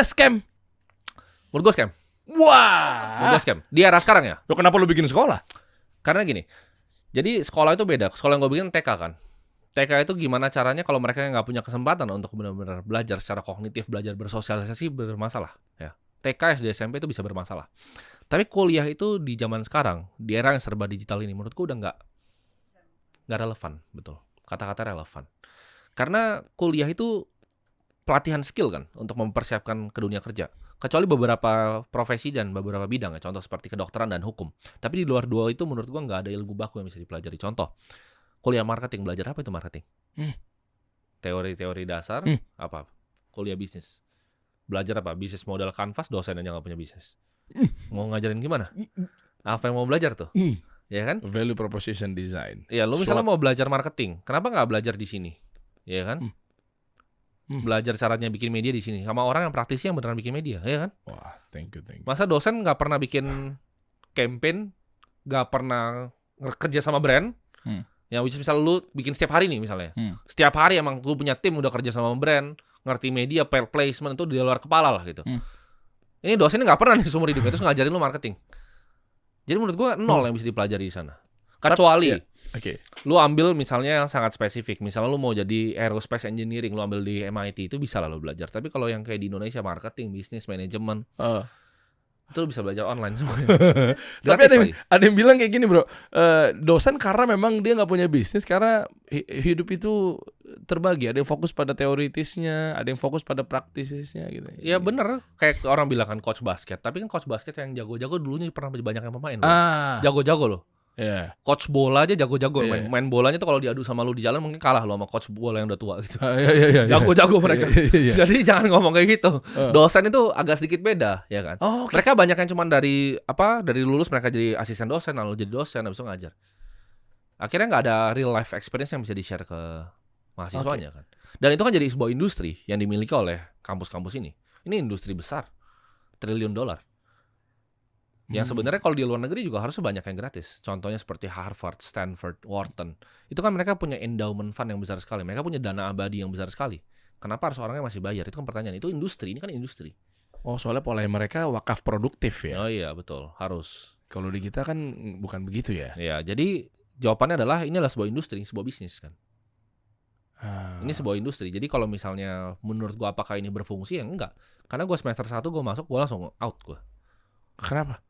Scam. Menurut gue scam. Menurut Wah. gue scam. Di era sekarang ya. Lo kenapa lu bikin sekolah? Karena gini. Jadi sekolah itu beda. Sekolah yang gue bikin TK kan. TK itu gimana caranya kalau mereka nggak punya kesempatan untuk benar-benar belajar secara kognitif, belajar bersosialisasi bermasalah. Ya. TK, SD, SMP itu bisa bermasalah. Tapi kuliah itu di zaman sekarang, di era yang serba digital ini, menurutku udah nggak relevan, betul. Kata-kata relevan. Karena kuliah itu pelatihan skill kan untuk mempersiapkan ke dunia kerja. Kecuali beberapa profesi dan beberapa bidang ya, contoh seperti kedokteran dan hukum. Tapi di luar dua itu menurut gua nggak ada ilmu baku yang bisa dipelajari. Contoh, kuliah marketing, belajar apa itu marketing? Teori-teori dasar, apa? Kuliah bisnis. Belajar apa? Bisnis model kanvas, dosen aja nggak punya bisnis. Mau ngajarin gimana? Apa yang mau belajar tuh? Ya kan? Value proposition design. Ya, lu misalnya mau belajar marketing, kenapa nggak belajar di sini? Ya kan? Belajar caranya bikin media di sini sama orang yang praktisi yang beneran bikin media, ya kan? Wah, thank you. Masa dosen nggak pernah bikin campaign, nggak pernah kerja sama brand, yang which misal lu bikin setiap hari nih misalnya, setiap hari emang lu punya tim udah kerja sama brand, ngerti media, placement itu di luar kepala lah gitu. Ini dosennya nggak pernah nih seumur hidupnya terus ngajarin lu marketing. Jadi menurut gua nol yang bisa dipelajari di sana. Kecuali lu ambil misalnya yang sangat spesifik, misalnya lu mau jadi aerospace engineering, lu ambil di MIT itu bisa lah lu belajar. Tapi kalau yang kayak di Indonesia marketing, bisnis, manajemen, itu lu bisa belajar online semuanya. Tapi ada yang bilang kayak gini bro, dosen karena memang dia nggak punya bisnis karena hidup itu terbagi. Ada yang fokus pada teoritisnya, ada yang fokus pada praktisisnya gitu. Ya bener, kayak orang bilang kan coach basket. Tapi kan coach basket yang jago-jago dulunya pernah banyak yang pemain. Jago-jago loh. Yeah. Coach bola aja jago-jago. Main bolanya tuh kalau diadu sama lu di jalan mungkin kalah lo sama coach bola yang udah tua gitu. Jago-jago mereka. Jadi jangan ngomong kayak gitu. Dosen itu agak sedikit beda, ya kan? Mereka banyak yang cuma dari lulus mereka jadi asisten dosen, lalu jadi dosen, habis itu ngajar. Akhirnya nggak ada real life experience yang bisa di-share ke mahasiswanya kan. Dan itu kan jadi sebuah industri yang dimiliki oleh kampus-kampus ini. Ini industri besar, triliun dolar. Yang sebenarnya kalau di luar negeri juga harusnya banyak yang gratis. Contohnya seperti Harvard, Stanford, Wharton. Itu kan mereka punya endowment fund yang besar sekali. Mereka punya dana abadi yang besar sekali. Kenapa harus orangnya masih bayar? Itu kan pertanyaan. Itu industri, ini kan industri. Oh, soalnya pola mereka wakaf produktif ya? Oh iya, betul. Harus. Kalau di kita kan bukan begitu ya? Ya, jadi jawabannya adalah ini adalah sebuah industri, sebuah bisnis kan. Ini sebuah industri. Jadi kalau misalnya menurut gua apakah ini berfungsi? Ya enggak. Karena gua semester 1 gua masuk, gua langsung out gua. Kenapa?